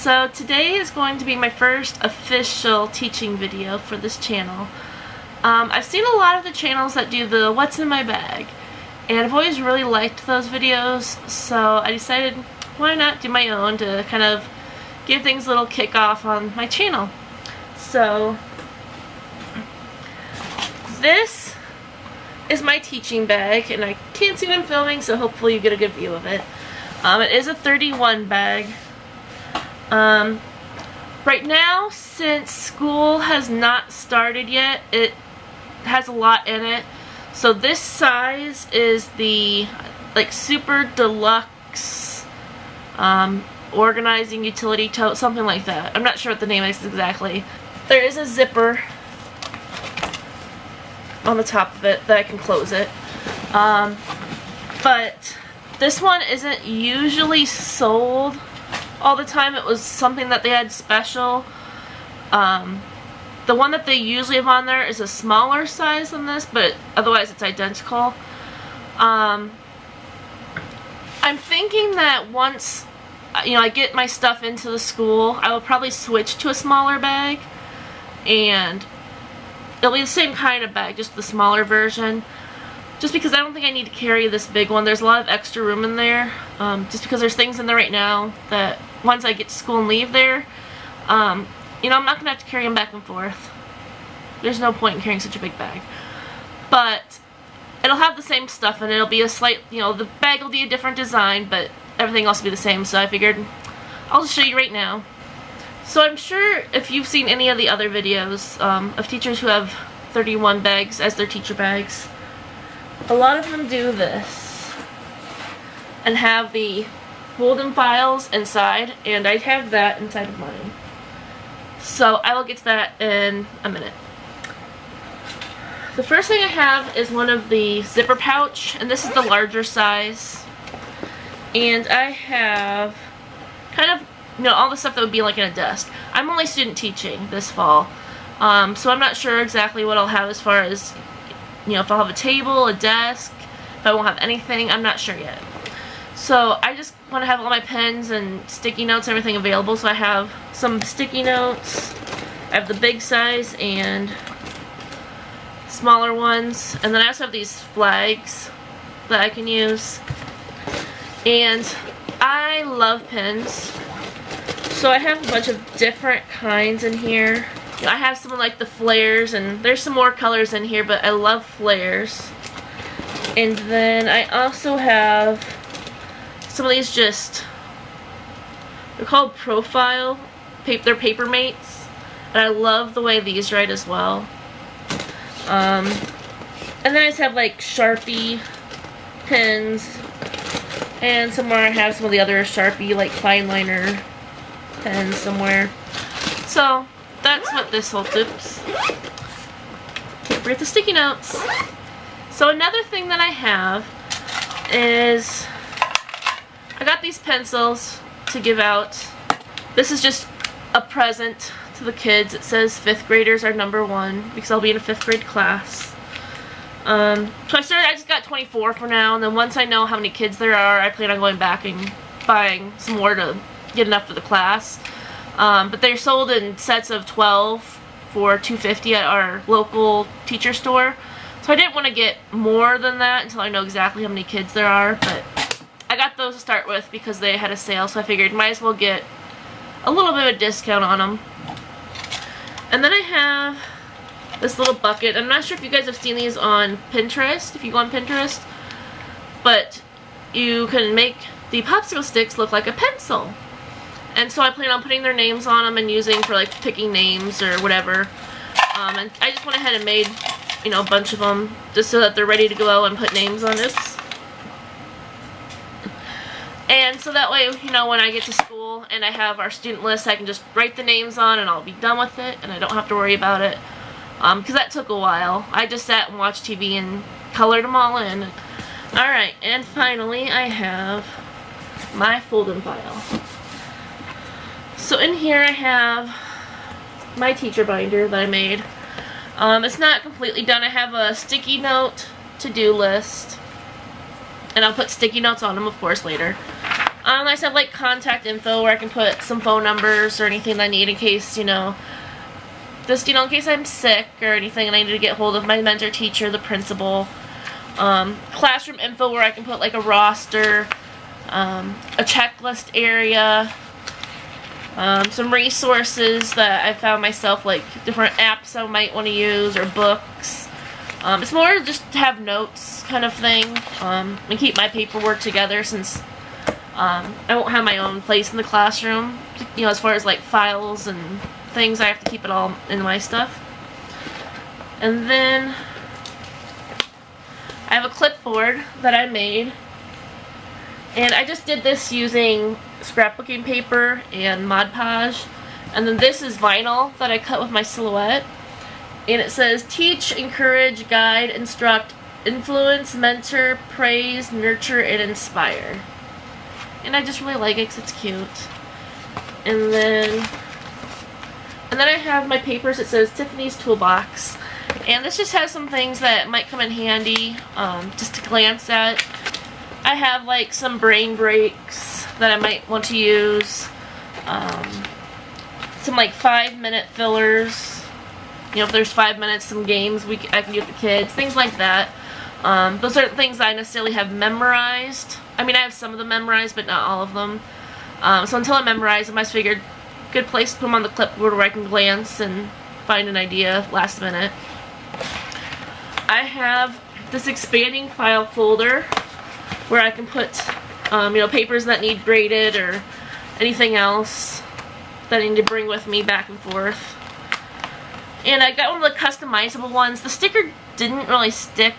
So today is going to be my first official teaching video for this channel. I've seen a lot of the channels that do the what's in my bag, and I've always really liked those videos, so I decided why not do my own to kind of give things a little kickoff on my channel. So this is my teaching bag, and I can't see what I'm filming, so hopefully you get a good view of it. It is a 31 bag. Right now, since school has not started yet, it has a lot in it. So this size is the super deluxe organizing utility tote, something like that. I'm not sure what the name is exactly. There is a zipper on the top of it that I can close it. But this one isn't usually sold all the time. It was something that they had special. The one that they usually have on there is a smaller size than this, but otherwise it's identical. I'm thinking that once I get my stuff into the school, I will probably switch to a smaller bag, and it'll be the same kind of bag, just the smaller version. Just because I don't think I need to carry this big one. There's a lot of extra room in there. Just because there's things in there right now that once I get to school and leave there, I'm not going to have to carry them back and forth. There's no point in carrying such a big bag. But it'll have the same stuff, and it'll be a slight, the bag will be a different design, but everything else will be the same. So I figured I'll just show you right now. So I'm sure if you've seen any of the other videos of teachers who have 31 bags as their teacher bags, a lot of them do this and have the fold-in files inside, and I have that inside of mine. So I will get to that in a minute. The first thing I have is one of the zipper pouch, and this is the larger size. And I have kind of, all the stuff that would be like in a desk. I'm only student teaching this fall, so I'm not sure exactly what I'll have as far as, if I'll have a table, a desk, if I won't have anything, I'm not sure yet. So I just want to have all my pens and sticky notes and everything available. So I have some sticky notes. I have the big size and smaller ones. And then I also have these flags that I can use. And I love pens. So I have a bunch of different kinds in here. I have some like the flares, and there's some more colors in here, but I love flares. And then I also have some of these they're called profile, they're paper mates, and I love the way these write as well. And then I just have like Sharpie pens, and somewhere I have some of the other Sharpie like fine liner pens somewhere. So that's what this holds. Oops. Can't forget the sticky notes. So another thing that I have is I got these pencils to give out. This is just a present to the kids. It says 5th graders are #1 because I'll be in a 5th grade class. So I just got 24 for now, and then once I know how many kids there are, I plan on going back and buying some more to get enough for the class. But they're sold in sets of 12 for $2.50 at our local teacher store. So I didn't want to get more than that until I know exactly how many kids there are, but I got those to start with because they had a sale, so I figured might as well get a little bit of a discount on them. And then I have this little bucket. I'm not sure if you guys have seen these on Pinterest, if you go on Pinterest, but you can make the popsicle sticks look like a pencil. And so I plan on putting their names on them and using for like picking names or whatever. And I just went ahead and made, a bunch of them just so that they're ready to go and put names on it. And so that way, when I get to school and I have our student list, I can just write the names on and I'll be done with it, and I don't have to worry about it. Because that took a while. I just sat and watched TV and colored them all in. Alright, and finally I have my fold-in file. So in here I have my teacher binder that I made. It's not completely done. I have a sticky note to-do list, and I'll put sticky notes on them, of course, later. I just have like contact info where I can put some phone numbers or anything that I need in case, you know, just, you know, in case I'm sick or anything and I need to get hold of my mentor teacher, the principal. Classroom info where I can put like a roster, a checklist area, some resources that I found myself, like different apps I might want to use or books. It's more just to have notes kind of thing, and keep my paperwork together since I won't have my own place in the classroom, you know, as far as like files and things. I have to keep it all in my stuff. And then I have a clipboard that I made, and I just did this using scrapbooking paper and Mod Podge. And then this is vinyl that I cut with my Silhouette, and it says teach, encourage, guide, instruct, influence, mentor, praise, nurture, and inspire. And I just really like it because it's cute. And then I have my papers. It says Tiffany's Toolbox. And this just has some things that might come in handy, just to glance at. I have like some brain breaks that I might want to use. Some like 5-minute fillers. You know, if there's 5 minutes, some games I can do with the kids. Things like that. Those aren't things that I necessarily have memorized. I mean, I have some of them memorized, but not all of them. So until I memorize them, I just figured good place to put them on the clipboard where I can glance and find an idea last minute. I have this expanding file folder where I can put, you know, papers that need graded or anything else that I need to bring with me back and forth. And I got one of the customizable ones. The sticker didn't really stick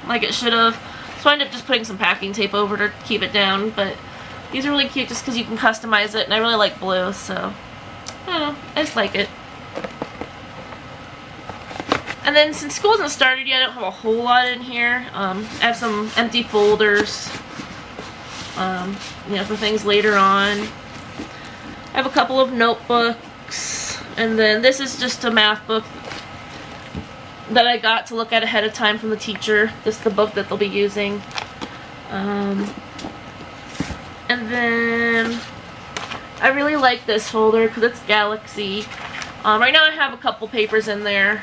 like it should have, so I ended up just putting some packing tape over to keep it down. But these are really cute just because you can customize it, and I really like blue, so I don't know, I just like it. And then since school hasn't started yet, I don't have a whole lot in here. I have some empty folders, you know, for things later on. I have a couple of notebooks, and then this is just a math book that I got to look at ahead of time from the teacher. This is the book that they'll be using. And then I really like this folder because it's Galaxy. Right now I have a couple papers in there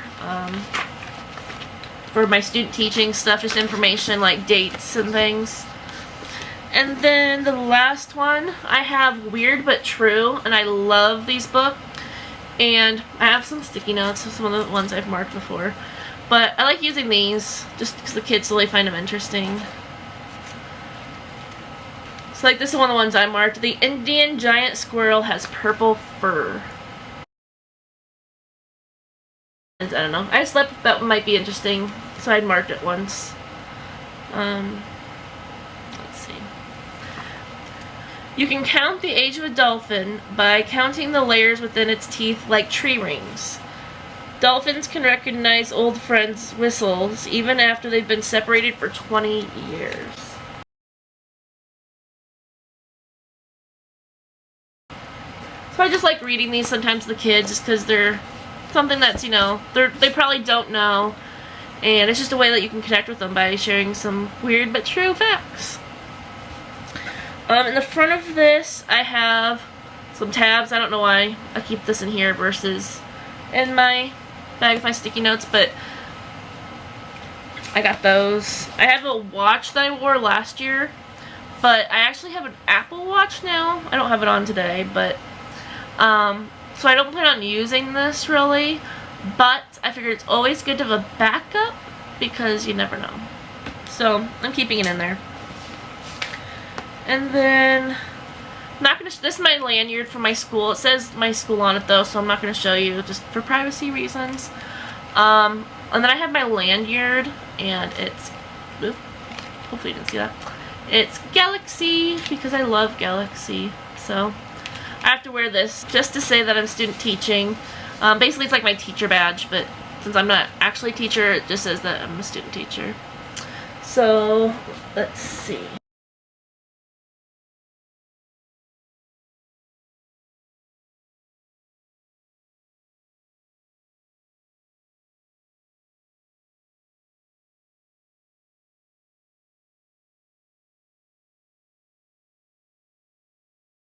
for my student teaching stuff, just information like dates and things. And then the last one, I have Weird But True, and I love these books. And I have some sticky notes of some of the ones I've marked before. But I like using these just because the kids really find them interesting. So like this is one of the ones I marked. The Indian giant squirrel has purple fur. I don't know. I just thought that might be interesting, so I'd marked it once. Let's see. You can count the age of a dolphin by counting the layers within its teeth like tree rings. Dolphins can recognize old friends' whistles even after they've been separated for 20 years. So I just like reading these sometimes to the kids just because they're something that's, you know, they probably don't know, and it's just a way that you can connect with them by sharing some weird but true facts. In the front of this I have some tabs. I don't know why I keep this in here versus in my bag with my sticky notes, but I got those. I have a watch that I wore last year, but I actually have an Apple Watch now. I don't have it on today, but so I don't plan on using this really, but I figured it's always good to have a backup because you never know. So I'm keeping it in there. And then I'm not gonna. This is my lanyard for my school. It says my school on it though, so I'm not gonna show you just for privacy reasons. And then I have my lanyard, and it's. Oops, hopefully you didn't see that. It's Galaxy because I love Galaxy. So I have to wear this just to say that I'm student teaching. Basically it's like my teacher badge, but since I'm not actually a teacher, it just says that I'm a student teacher. So let's see.